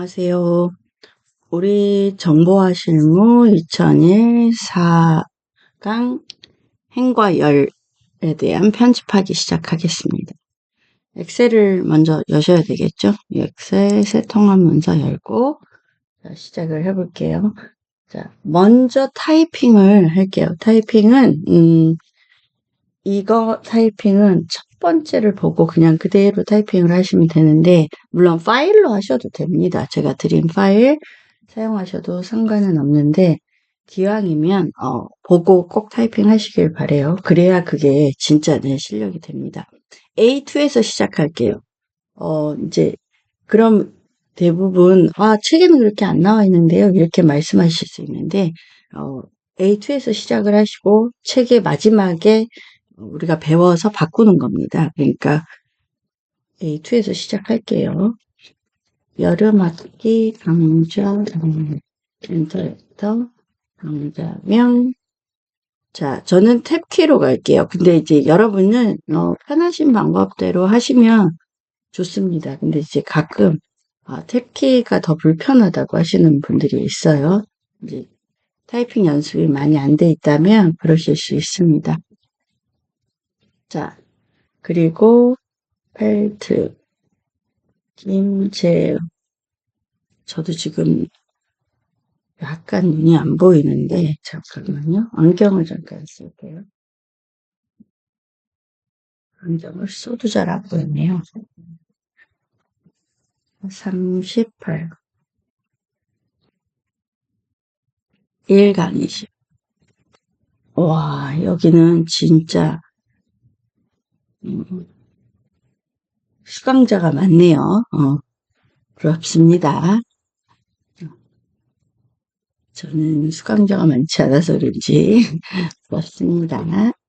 안녕하세요. 우리 정보화 실무 2001 4강 행과 열에 대한 편집하기 시작하겠습니다. 엑셀을 먼저 여셔야 되겠죠? 이 엑셀 새 통합 문서 열고 자, 시작을 해볼게요. 자, 먼저 타이핑을 할게요. 이거 타이핑은 첫 번째를 보고 그냥 그대로 타이핑을 하시면 되는데, 물론 파일로 하셔도 됩니다. 제가 드린 파일 사용하셔도 상관은 없는데, 기왕이면, 보고 꼭 타이핑 하시길 바래요. 그래야 그게 진짜 내 실력이 됩니다. A2에서 시작할게요. 이제, 그럼 대부분, 책에는 그렇게 안 나와 있는데요. 이렇게 말씀하실 수 있는데, A2에서 시작을 하시고, 책의 마지막에 우리가 배워서 바꾸는 겁니다. 그러니까 A2에서 시작할게요. 여름학기 강좌 엔터 강좌명. 자, 저는 탭키로 갈게요. 근데 이제 여러분은 편하신 방법대로 하시면 좋습니다. 근데 이제 가끔 탭키가 더 불편하다고 하시는 분들이 있어요. 이제 타이핑 연습이 많이 안 돼 있다면 그러실 수 있습니다. 자, 그리고 펠트, 김재우. 저도 지금 약간 눈이 안 보이는데, 잠깐만요. 안경을 잠깐 쓸게요. 안경을 써도 잘 안 보이네요. 38. 1강 20. 와, 여기는 진짜, 수강자가 많네요. 부럽습니다. 저는 수강자가 많지 않아서 그런지 부럽습니다.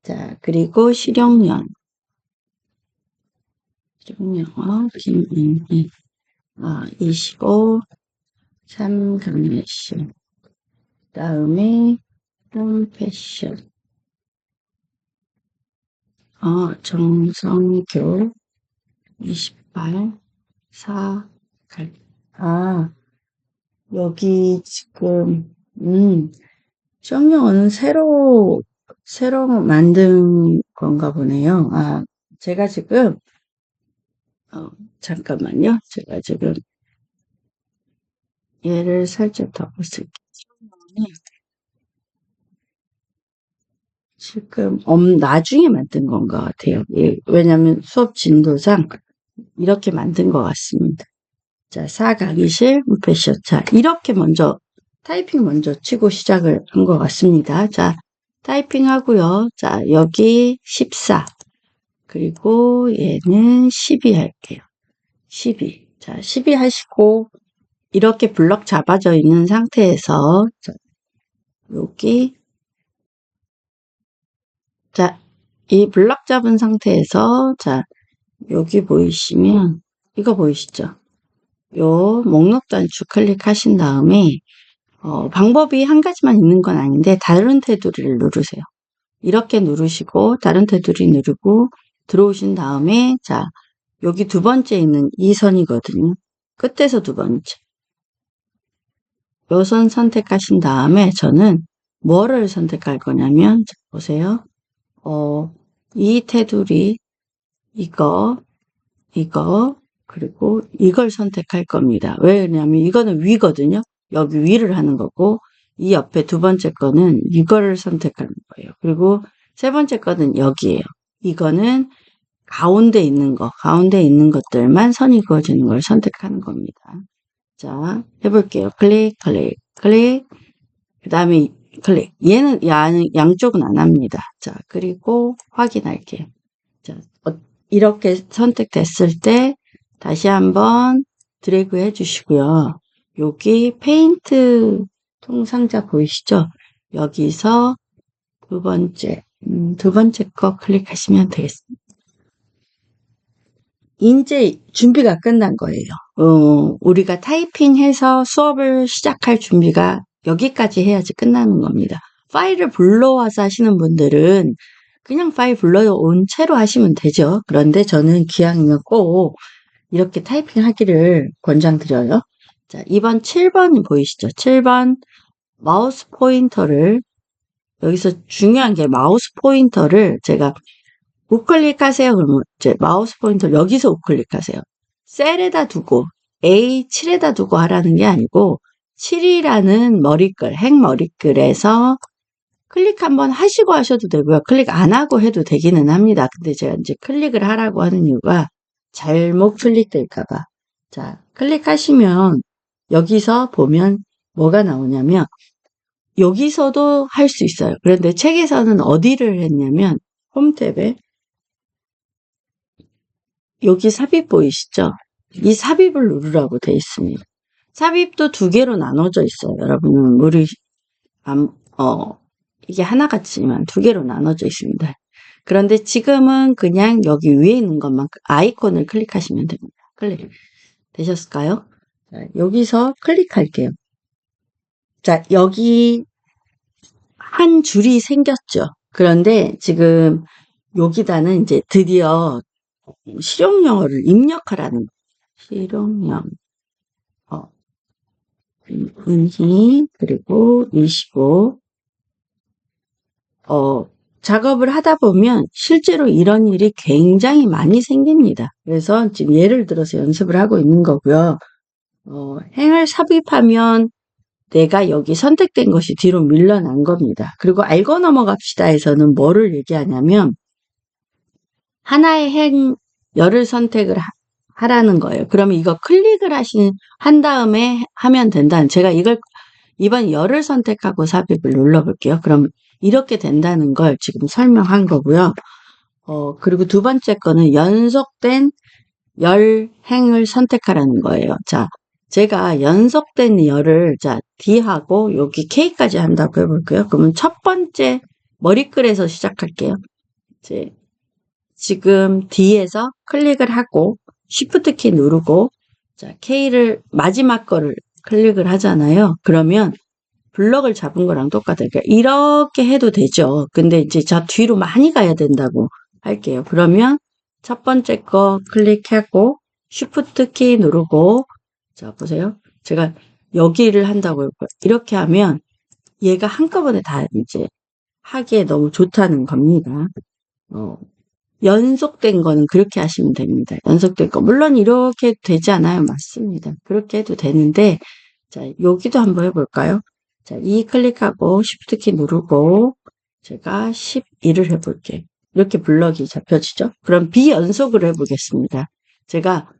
자, 그리고 실용영어, 김인희, 25, 3강례시, 다음에 홈패션, 정성교, 28, 4, 여기 지금, 수학영어는 새로 만든 건가 보네요. 제가 지금, 잠깐만요. 제가 지금, 얘를 살짝 더 볼게요. 지금, 나중에 만든 건 것 같아요. 예, 왜냐면 수업 진도상 이렇게 만든 것 같습니다. 자, 4강의실 패션. 자, 이렇게 먼저, 타이핑 먼저 치고 시작을 한 것 같습니다. 자, 타이핑 하고요. 자, 여기 14. 그리고 얘는 12 할게요. 12. 자, 12 하시고, 이렇게 블럭 잡아져 있는 상태에서, 자, 여기, 자, 이 블럭 잡은 상태에서, 자, 여기 보이시면, 이거 보이시죠? 요 목록 단추 클릭하신 다음에, 방법이 한 가지만 있는 건 아닌데, 다른 테두리를 누르세요. 이렇게 누르시고, 다른 테두리 누르고, 들어오신 다음에, 자, 여기 두 번째 있는 이 선이거든요. 끝에서 두 번째. 요 선 선택하신 다음에, 저는 뭐를 선택할 거냐면, 자, 보세요. 이 테두리, 이거, 그리고 이걸 선택할 겁니다. 왜냐면 이거는 위거든요. 여기 위를 하는 거고, 이 옆에 두 번째 거는 이거를 선택하는 거예요. 그리고 세 번째 거는 여기에요. 이거는 가운데 있는 것들만 선이 그어지는 걸 선택하는 겁니다. 자, 해볼게요. 클릭, 클릭, 클릭. 그 다음에 클릭. 얘는 양쪽은 안 합니다. 자, 그리고 확인할게요. 자, 이렇게 선택됐을 때 다시 한번 드래그 해주시고요. 여기 페인트 통상자 보이시죠? 여기서 두 번째 거 클릭하시면 되겠습니다. 이제 준비가 끝난 거예요. 우리가 타이핑해서 수업을 시작할 준비가 여기까지 해야지 끝나는 겁니다. 파일을 불러와서 하시는 분들은 그냥 파일 불러온 채로 하시면 되죠. 그런데 저는 기왕이면 꼭 이렇게 타이핑 하기를 권장드려요. 자, 이번 7번이 보이시죠? 7번 마우스 포인터를 여기서 중요한 게 마우스 포인터를 제가 우클릭하세요. 그러면 이제 마우스 포인터 여기서 우클릭하세요. 셀에다 두고 A7에다 두고 하라는 게 아니고 7이라는 머리글, 행머리글에서 클릭 한번 하시고 하셔도 되고요. 클릭 안 하고 해도 되기는 합니다. 근데 제가 이제 클릭을 하라고 하는 이유가 잘못 클릭될까봐. 자, 클릭하시면 여기서 보면 뭐가 나오냐면 여기서도 할 수 있어요. 그런데 책에서는 어디를 했냐면 홈 탭에 여기 삽입 보이시죠? 이 삽입을 누르라고 돼 있습니다. 삽입도 두 개로 나눠져 있어요. 여러분은 이게 하나같지만 두 개로 나눠져 있습니다. 그런데 지금은 그냥 여기 위에 있는 것만 아이콘을 클릭하시면 됩니다. 클릭 되셨을까요? 자, 여기서 클릭할게요. 자, 여기 한 줄이 생겼죠. 그런데 지금 여기다는 이제 드디어 실용영어를 입력하라는 실용영어 은희 그리고 25 작업을 하다 보면 실제로 이런 일이 굉장히 많이 생깁니다. 그래서 지금 예를 들어서 연습을 하고 있는 거고요. 행을 삽입하면 내가 여기 선택된 것이 뒤로 밀려난 겁니다. 그리고 알고 넘어갑시다에서는 뭐를 얘기하냐면 하나의 열을 선택을 하라는 거예요. 그러면 이거 클릭을 한 다음에 하면 된다는, 제가 이번 열을 선택하고 삽입을 눌러볼게요. 그럼 이렇게 된다는 걸 지금 설명한 거고요. 그리고 두 번째 거는 연속된 열 행을 선택하라는 거예요. 자, 제가 연속된 열을 D하고 여기 K까지 한다고 해볼게요. 그러면 첫 번째 머리글에서 시작할게요. 지금 D에서 클릭을 하고 Shift 키 누르고 K를 마지막 거를 클릭을 하잖아요. 그러면 블럭을 잡은 거랑 똑같아요. 그러니까 이렇게 해도 되죠. 근데 이제 저 뒤로 많이 가야 된다고 할게요. 그러면 첫 번째 거 클릭하고 Shift 키 누르고 자 보세요. 제가 여기를 한다고 해볼까요? 이렇게 하면 얘가 한꺼번에 다 이제 하기에 너무 좋다는 겁니다. 연속된 거는 그렇게 하시면 됩니다. 연속된 거. 물론 이렇게 해도 되지 않아요? 맞습니다. 그렇게 해도 되는데 자 여기도 한번 해볼까요? 자, E 클릭하고 Shift 키 누르고 제가 12를 해볼게요. 이렇게 블럭이 잡혀지죠? 그럼 비연속으로 해보겠습니다. 제가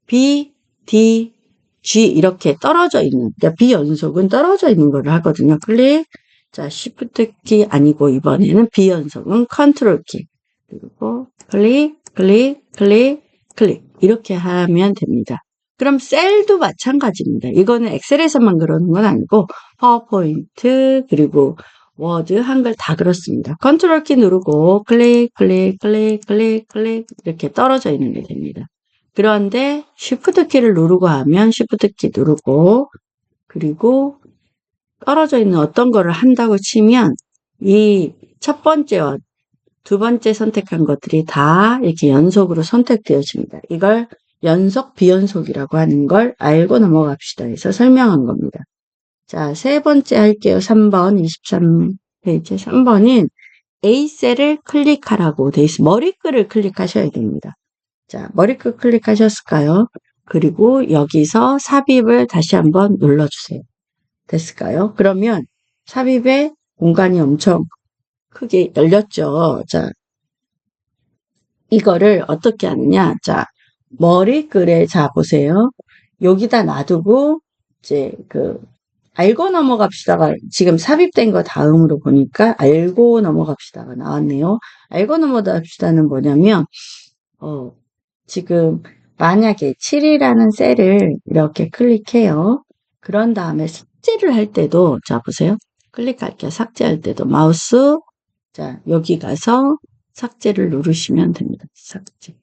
B, D, G 이렇게 떨어져 있는, 그러니까 비연속은 떨어져 있는 걸 하거든요. 클릭. 자, Shift 키 아니고 이번에는 비연속은 컨트롤 키. 그리고 클릭, 클릭, 클릭, 클릭. 이렇게 하면 됩니다. 그럼 셀도 마찬가지입니다. 이거는 엑셀에서만 그러는 건 아니고 파워포인트 그리고 워드 한글 다 그렇습니다. 컨트롤 키 누르고 클릭 클릭 클릭 클릭 클릭 이렇게 떨어져 있는 게 됩니다. 그런데 쉬프트 키를 누르고 하면 쉬프트 키 누르고 그리고 떨어져 있는 어떤 거를 한다고 치면 이 첫 번째와 두 번째 선택한 것들이 다 이렇게 연속으로 선택되어집니다. 이걸 연속 비연속이라고 하는 걸 알고 넘어갑시다 해서 설명한 겁니다. 자, 세 번째 할게요. 3번 23페이지 3번인 A셀을 클릭하라고 돼 있습니다. 머리글을 클릭하셔야 됩니다. 자, 머리글 클릭하셨을까요? 그리고 여기서 삽입을 다시 한번 눌러주세요. 됐을까요? 그러면 삽입의 공간이 엄청 크게 열렸죠. 자, 이거를 어떻게 하느냐. 자, 머리글에 자 보세요. 여기다 놔두고 이제 알고 넘어갑시다가 지금 삽입된 거 다음으로 보니까 알고 넘어갑시다가 나왔네요. 알고 넘어갑시다는 뭐냐면 지금 만약에 7이라는 셀을 이렇게 클릭해요. 그런 다음에 삭제를 할 때도 자 보세요. 클릭할게요. 삭제할 때도 마우스 자 여기 가서 삭제를 누르시면 됩니다. 삭제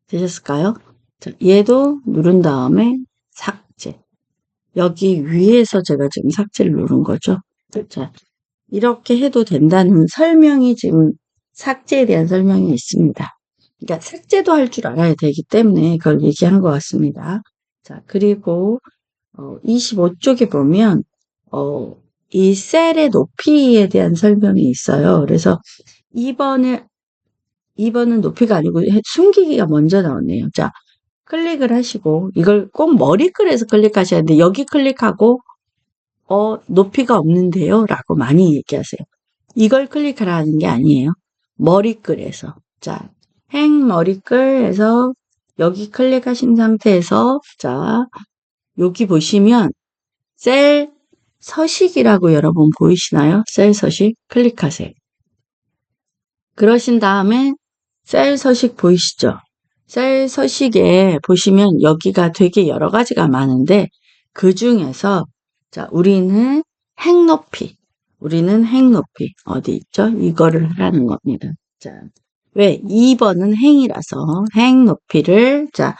되셨을까요? 자, 얘도 누른 다음에 삭제. 여기 위에서 제가 지금 삭제를 누른 거죠. 자, 이렇게 해도 된다는 설명이 지금 삭제에 대한 설명이 있습니다. 그러니까 삭제도 할 줄 알아야 되기 때문에 그걸 얘기한 것 같습니다. 자, 그리고 25쪽에 보면 이 셀의 높이에 대한 설명이 있어요. 그래서 2번은 높이가 아니고 숨기기가 먼저 나오네요. 자, 클릭을 하시고 이걸 꼭 머리글에서 클릭하셔야 되는데 여기 클릭하고 높이가 없는데요 라고 많이 얘기하세요. 이걸 클릭하라는 게 아니에요. 머리글에서. 자, 머리글에서 여기 클릭하신 상태에서 자, 여기 보시면 셀 서식이라고 여러분 보이시나요? 셀 서식 클릭하세요. 그러신 다음에 셀 서식 보이시죠? 셀 서식에 보시면 여기가 되게 여러 가지가 많은데 그 중에서 자, 우리는 행높이 어디 있죠? 이거를 하라는 겁니다. 자, 왜? 2번은 행이라서 행높이를 자,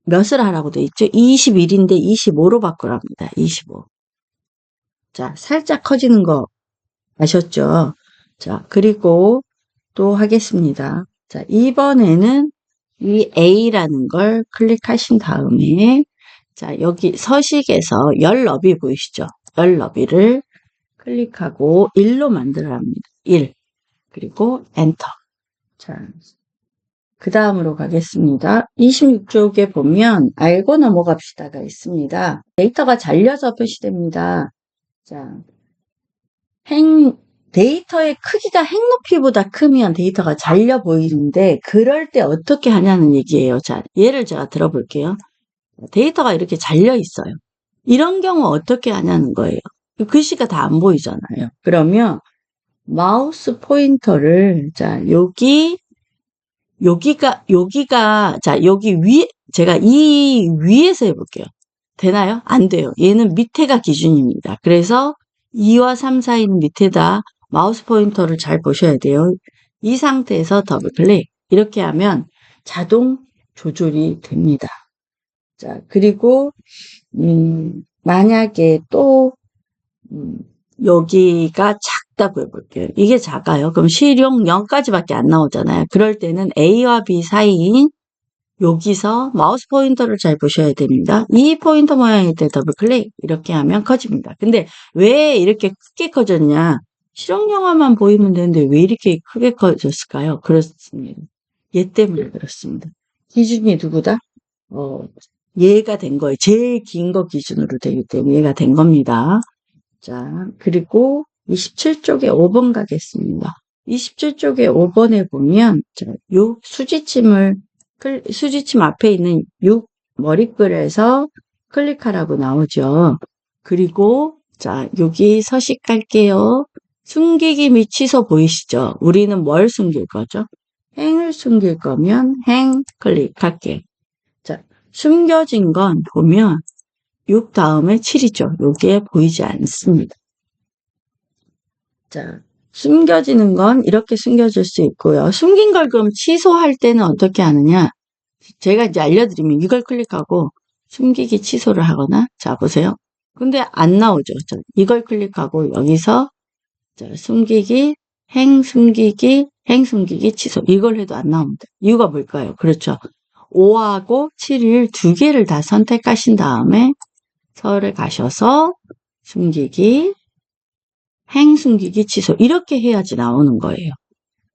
몇을 하라고 돼 있죠? 21인데 25로 바꾸랍니다. 25. 자, 살짝 커지는 거 아셨죠? 자, 그리고 또 하겠습니다. 자, 이번에는 이 A라는 걸 클릭하신 다음에 자, 여기 서식에서 열 너비 보이시죠? 열 너비를 클릭하고 1로 만들어 합니다. 1. 그리고 엔터. 자, 그 다음으로 가겠습니다. 26쪽에 보면 알고 넘어갑시다가 있습니다. 데이터가 잘려서 표시됩니다. 자, 데이터의 크기가 높이보다 크면 데이터가 잘려 보이는데 그럴 때 어떻게 하냐는 얘기예요. 자, 예를 제가 들어볼게요. 데이터가 이렇게 잘려 있어요. 이런 경우 어떻게 하냐는 거예요. 글씨가 다 안 보이잖아요. 그러면 마우스 포인터를 자, 여기가 자, 여기 위에 제가 이 위에서 해볼게요. 되나요? 안 돼요. 얘는 밑에가 기준입니다. 그래서 2와 3 사이는 밑에다 마우스 포인터를 잘 보셔야 돼요. 이 상태에서 더블 클릭 이렇게 하면 자동 조절이 됩니다. 자, 그리고 만약에 또 여기가 작다고 해볼게요. 이게 작아요. 그럼 실용 0까지밖에 안 나오잖아요. 그럴 때는 A와 B 사이인 여기서 마우스 포인터를 잘 보셔야 됩니다. 이 포인터 모양일 때 더블 클릭 이렇게 하면 커집니다. 근데 왜 이렇게 크게 커졌냐? 실용영화만 보이면 되는데 왜 이렇게 크게 커졌을까요? 그렇습니다. 얘 때문에 그렇습니다. 기준이 누구다? 얘가 된 거예요. 제일 긴 거 기준으로 되기 때문에 얘가 된 겁니다. 자, 그리고 27쪽에 5번 가겠습니다. 27쪽에 5번에 보면 자, 요 수지침 앞에 있는 6 머리글에서 클릭하라고 나오죠. 그리고 자, 여기 서식 갈게요. 숨기기 및 취소 보이시죠? 우리는 뭘 숨길 거죠? 행을 숨길 거면 행 클릭할게요. 자, 숨겨진 건 보면 6 다음에 7이죠. 여기에 보이지 않습니다. 자, 숨겨지는 건 이렇게 숨겨질 수 있고요. 숨긴 걸 그럼 취소할 때는 어떻게 하느냐? 제가 이제 알려드리면 이걸 클릭하고 숨기기 취소를 하거나 자, 보세요. 근데 안 나오죠. 자, 이걸 클릭하고 여기서 자, 숨기기, 행 숨기기 취소 이걸 해도 안 나옵니다. 이유가 뭘까요? 그렇죠. 5하고 7을 두 개를 다 선택하신 다음에 서울에 가셔서 숨기기, 행 숨기기 취소 이렇게 해야지 나오는 거예요.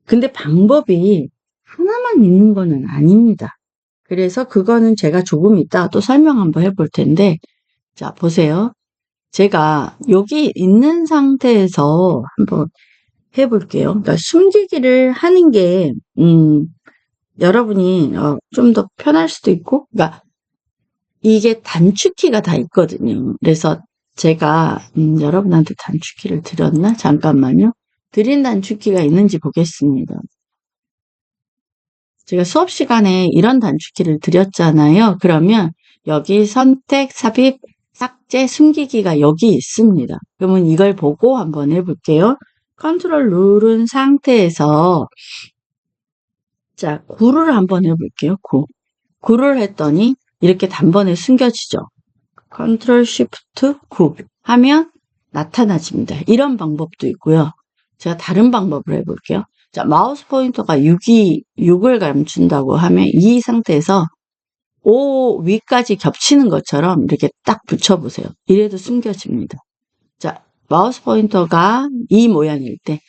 근데 방법이 하나만 있는 거는 아닙니다. 그래서 그거는 제가 조금 이따 또 설명 한번 해볼 텐데 자 보세요. 제가 여기 있는 상태에서 한번 해볼게요. 그러니까 숨기기를 하는 게 여러분이 좀 더 편할 수도 있고 그러니까 이게 단축키가 다 있거든요. 그래서 제가 여러분한테 단축키를 드렸나? 잠깐만요. 드린 단축키가 있는지 보겠습니다. 제가 수업 시간에 이런 단축키를 드렸잖아요. 그러면 여기 선택, 삽입, 삭제, 숨기기가 여기 있습니다. 그러면 이걸 보고 한번 해볼게요. 컨트롤 누른 상태에서 자 9를 한번 해볼게요. 9를 했더니 이렇게 단번에 숨겨지죠. 컨트롤 쉬프트 9 하면 나타나집니다. 이런 방법도 있고요. 제가 다른 방법을 해볼게요. 자, 마우스 포인터가 6을 감춘다고 하면 이 상태에서 O 위까지 겹치는 것처럼 이렇게 딱 붙여보세요. 이래도 숨겨집니다. 자, 마우스 포인터가 이 모양일 때,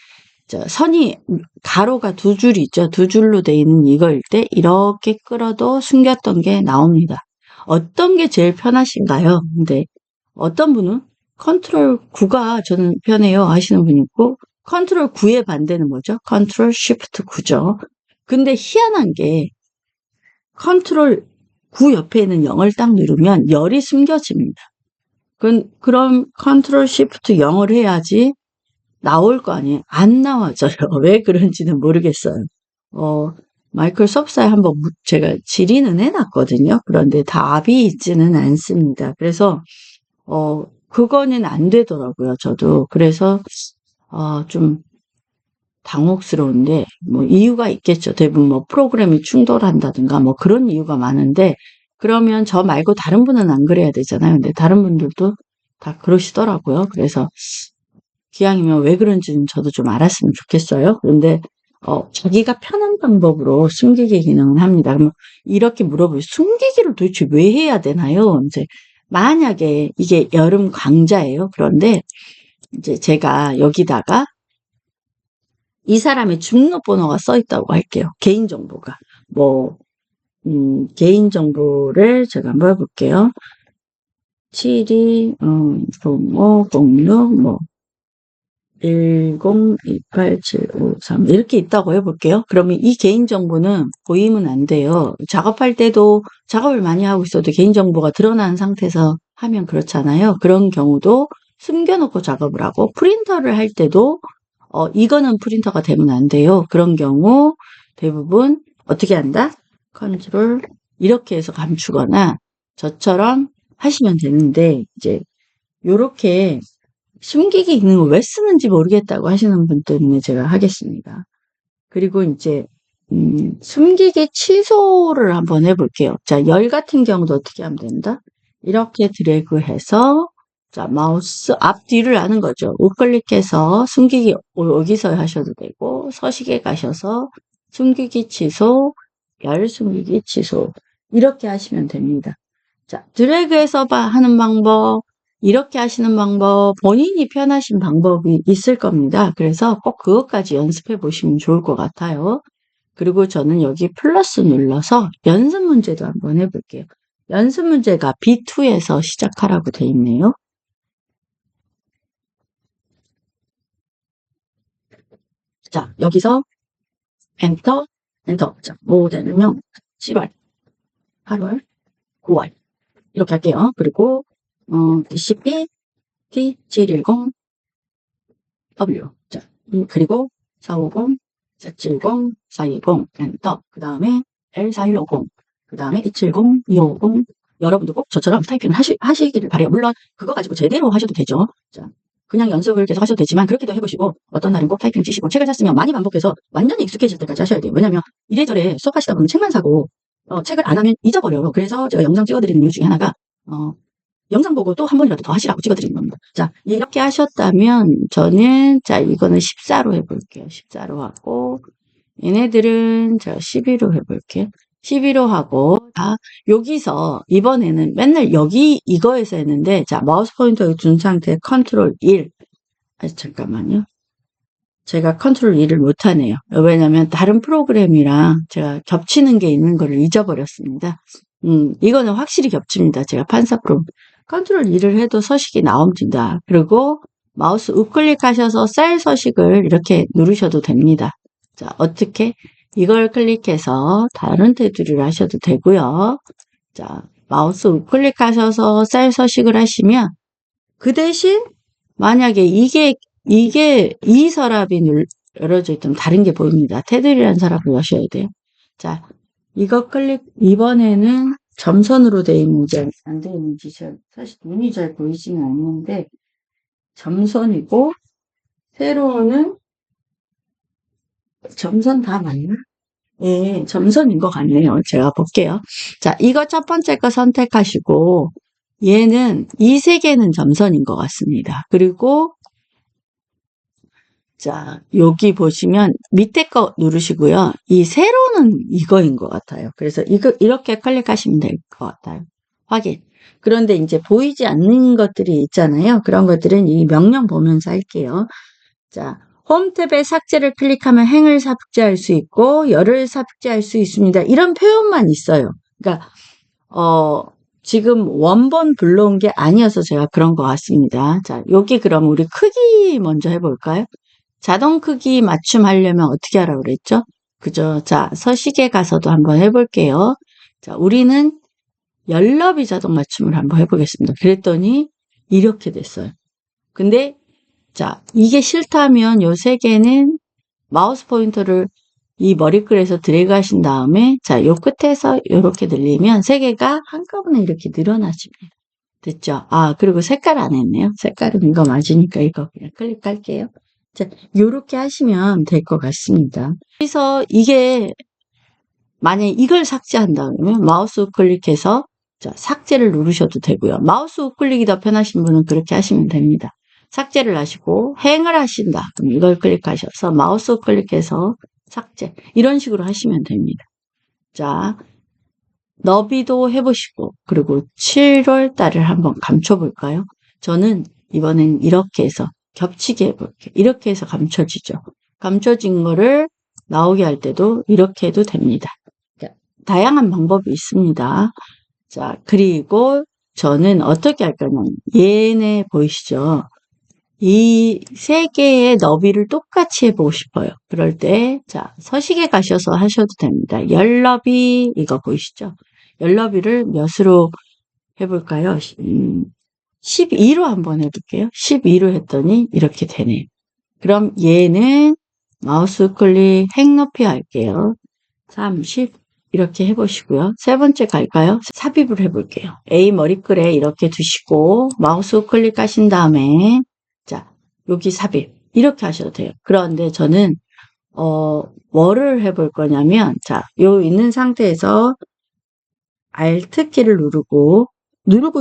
자, 선이, 가로가 두 줄 있죠. 두 줄로 돼 있는 이거일 때, 이렇게 끌어도 숨겼던 게 나옵니다. 어떤 게 제일 편하신가요? 근데 어떤 분은 컨트롤 9가 저는 편해요 하시는 분이 있고, 컨트롤 9의 반대는 뭐죠? 컨트롤 쉬프트 9죠. 근데 희한한 게 컨트롤 9 옆에 있는 0을 딱 누르면 열이 숨겨집니다. 그럼 컨트롤 쉬프트 0을 해야지 나올 거 아니에요. 안 나와져요. 왜 그런지는 모르겠어요. 마이크로소프트에 한번 제가 질의는 해놨거든요. 그런데 답이 있지는 않습니다. 그래서 그거는 안 되더라고요. 저도. 그래서 좀 당혹스러운데 뭐 이유가 있겠죠. 대부분 뭐 프로그램이 충돌한다든가 뭐 그런 이유가 많은데, 그러면 저 말고 다른 분은 안 그래야 되잖아요. 근데 다른 분들도 다 그러시더라고요. 그래서 기왕이면 왜 그런지는 저도 좀 알았으면 좋겠어요. 그런데 자기가 편한 방법으로 숨기기 기능은 합니다. 그러면 이렇게 물어보요. 숨기기를 도대체 왜 해야 되나요? 이제 만약에 이게 여름 강좌예요. 그런데 이제 제가 여기다가 이 사람의 주민번호가 써 있다고 할게요. 개인정보가. 개인정보를 제가 한번 해볼게요. 72, 05, 06, 10287553 이렇게 있다고 해볼게요. 그러면 이 개인정보는 보이면 안 돼요. 작업할 때도 작업을 많이 하고 있어도 개인정보가 드러난 상태에서 하면 그렇잖아요. 그런 경우도 숨겨놓고 작업을 하고, 프린터를 할 때도 이거는 프린터가 되면 안 돼요. 그런 경우 대부분 어떻게 한다? 컨트롤 이렇게 해서 감추거나 저처럼 하시면 되는데, 이제 요렇게 숨기기 기능을 왜 쓰는지 모르겠다고 하시는 분 때문에 제가 하겠습니다. 그리고 이제 숨기기 취소를 한번 해볼게요. 자, 열 같은 경우도 어떻게 하면 된다? 이렇게 드래그해서, 자, 마우스 앞뒤를 하는 거죠. 우클릭해서 숨기기 여기서 하셔도 되고, 서식에 가셔서 숨기기 취소, 열 숨기기 취소 이렇게 하시면 됩니다. 자, 드래그해서 하는 방법, 이렇게 하시는 방법, 본인이 편하신 방법이 있을 겁니다. 그래서 꼭 그것까지 연습해 보시면 좋을 것 같아요. 그리고 저는 여기 플러스 눌러서 연습 문제도 한번 해볼게요. 연습 문제가 B2에서 시작하라고 돼 있네요. 자, 여기서 엔터, 엔터. 자, 모델명 7월, 8월, 9월 이렇게 할게요. 그리고 DCP T710 W. 자, 그리고 450, 470, 420 엔터. 그 다음에 L4150. 그 다음에 270, 250. 여러분도 꼭 저처럼 타이핑을 하시기를 바래요. 물론 그거 가지고 제대로 하셔도 되죠. 자, 그냥 연습을 계속 하셔도 되지만 그렇게도 해보시고, 어떤 날은 꼭 타이핑 치시고, 책을 샀으면 많이 반복해서 완전히 익숙해질 때까지 하셔야 돼요. 왜냐면 이래저래 수업하시다 보면 책만 사고 책을 안 하면 잊어버려요. 그래서 제가 영상 찍어드리는 이유 중에 하나가 영상 보고 또 한 번이라도 더 하시라고 찍어드리는 겁니다. 자, 이렇게 하셨다면 저는, 자, 이거는 14로 해볼게요. 14로 하고, 얘네들은 자 12로 해볼게요. 12로 하고, 여기서 이번에는 맨날 여기 이거에서 했는데, 자, 마우스 포인터 여기 둔 상태에 컨트롤 1. 잠깐만요. 제가 컨트롤 1을 못하네요. 왜냐면 다른 프로그램이랑 제가 겹치는 게 있는 거를 잊어버렸습니다. 이거는 확실히 겹칩니다. 제가 판사 프로그램. 컨트롤 2를 해도 서식이 나옵니다. 그리고 마우스 우클릭하셔서 셀 서식을 이렇게 누르셔도 됩니다. 자, 어떻게? 이걸 클릭해서 다른 테두리를 하셔도 되고요. 자, 마우스 우클릭하셔서 셀 서식을 하시면, 그 대신 만약에 이게 이 서랍이 열어져 있다면 다른 게 보입니다. 테두리라는 서랍을 여셔야 돼요. 자, 이거 이번에는 점선으로 되어 있는지 안 되어 있는지 사실 눈이 잘 보이지는 않는데 점선이고, 세로는 점선 다 맞나? 예, 점선인 것 같네요. 제가 볼게요. 자, 이거 첫 번째 거 선택하시고, 얘는 이 세 개는 점선인 것 같습니다. 그리고 자, 여기 보시면 밑에 거 누르시고요. 이 세로는 이거인 것 같아요. 그래서 이렇게 클릭하시면 될 것 같아요. 확인. 그런데 이제 보이지 않는 것들이 있잖아요. 그런 것들은 이 명령 보면서 할게요. 자, 홈 탭에 삭제를 클릭하면 행을 삭제할 수 있고 열을 삭제할 수 있습니다. 이런 표현만 있어요. 그러니까 지금 원본 불러온 게 아니어서 제가 그런 것 같습니다. 자, 여기 그럼 우리 크기 먼저 해볼까요? 자동 크기 맞춤하려면 어떻게 하라고 그랬죠? 그죠? 자, 서식에 가서도 한번 해볼게요. 자, 우리는 열너비 자동 맞춤을 한번 해보겠습니다. 그랬더니 이렇게 됐어요. 근데 자, 이게 싫다면 요 세 개는 마우스 포인터를 이 머리글에서 드래그 하신 다음에 자, 요 끝에서 이렇게 늘리면 세 개가 한꺼번에 이렇게 늘어나집니다. 됐죠? 아, 그리고 색깔 안 했네요. 색깔은 이거 맞으니까 이거 그냥 클릭할게요. 자, 요렇게 하시면 될 것 같습니다. 그래서 이게 만약에 이걸 삭제한다 그러면 마우스 우클릭해서 자, 삭제를 누르셔도 되고요. 마우스 우클릭이 더 편하신 분은 그렇게 하시면 됩니다. 삭제를 하시고 행을 하신다. 그럼 이걸 클릭하셔서 마우스 우클릭해서 삭제 이런 식으로 하시면 됩니다. 자, 너비도 해보시고 그리고 7월 달을 한번 감춰볼까요? 저는 이번엔 이렇게 해서 겹치게 해볼게요. 이렇게 해서 감춰지죠. 감춰진 거를 나오게 할 때도 이렇게 해도 됩니다. 다양한 방법이 있습니다. 자, 그리고 저는 어떻게 할 거냐면 얘네 보이시죠? 이 세 개의 너비를 똑같이 해보고 싶어요. 그럴 때, 자, 서식에 가셔서 하셔도 됩니다. 열너비, 이거 보이시죠? 열너비를 몇으로 해볼까요? 12로 한번 해볼게요. 12로 했더니 이렇게 되네요. 그럼 얘는 마우스 클릭 행 높이 할게요. 30 이렇게 해보시고요. 세 번째 갈까요? 삽입을 해볼게요. A 머리글에 이렇게 두시고 마우스 클릭하신 다음에 자, 여기 삽입 이렇게 하셔도 돼요. 그런데 저는 뭐를 해볼 거냐면 자, 요 있는 상태에서 Alt키를 누르고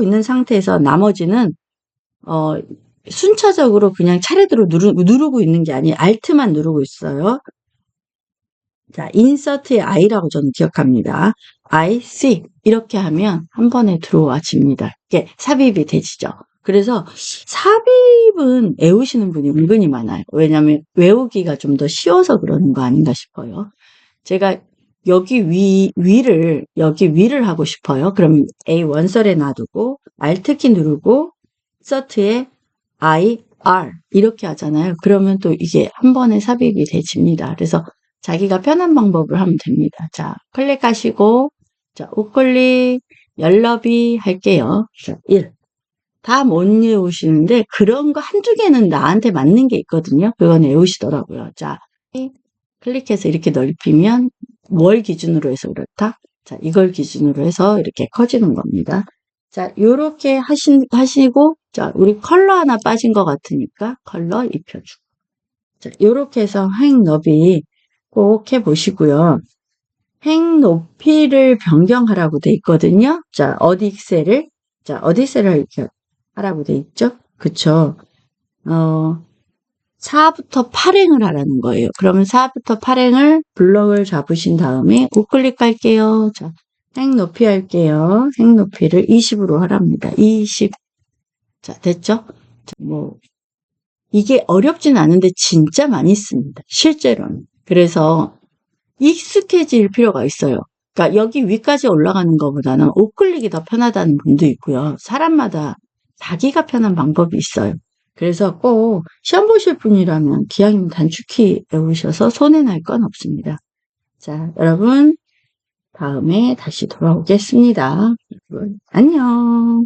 있는 상태에서 나머지는 순차적으로 그냥 차례대로 누르고 있는 게 아니에요. Alt만 누르고 있어요. 자, 인서트의 I라고 저는 기억합니다. I, C 이렇게 하면 한 번에 들어와집니다. 이게 삽입이 되지죠. 그래서 삽입은 외우시는 분이 은근히 많아요. 왜냐하면 외우기가 좀 더 쉬워서 그러는 거 아닌가 싶어요. 제가 여기 위를 하고 싶어요. 그럼 A 원설에 놔두고 Alt키 누르고 인서트에 I, R 이렇게 하잖아요. 그러면 또 이게 한 번에 삽입이 되집니다. 그래서 자기가 편한 방법을 하면 됩니다. 자, 클릭하시고, 자, 우클릭, 열너비 할게요. 자, 1. 다 못 외우시는데, 그런 거 한두 개는 나한테 맞는 게 있거든요. 그건 외우시더라고요. 자, 클릭해서 이렇게 넓히면, 뭘 기준으로 해서 그렇다? 자, 이걸 기준으로 해서 이렇게 커지는 겁니다. 자, 요렇게 하시고, 자, 우리 컬러 하나 빠진 것 같으니까 컬러 입혀주고. 자, 요렇게 해서 행 너비 꼭 해보시고요. 행 높이를 변경하라고 돼 있거든요. 자, 어디셀을 이렇게 하라고 돼 있죠? 그쵸? 4부터 8행을 하라는 거예요. 그러면 4부터 8행을 블럭을 잡으신 다음에 우클릭 할게요. 자, 행 높이 할게요. 행 높이를 20으로 하랍니다. 20. 자, 됐죠? 자, 이게 어렵진 않은데 진짜 많이 씁니다. 실제로는. 그래서 익숙해질 필요가 있어요. 그러니까 여기 위까지 올라가는 것보다는 우클릭이 더 편하다는 분도 있고요. 사람마다 자기가 편한 방법이 있어요. 그래서 꼭 시험 보실 분이라면 기왕이면 단축키 외우셔서 손해날 건 없습니다. 자, 여러분 다음에 다시 돌아오겠습니다. 여러분 안녕.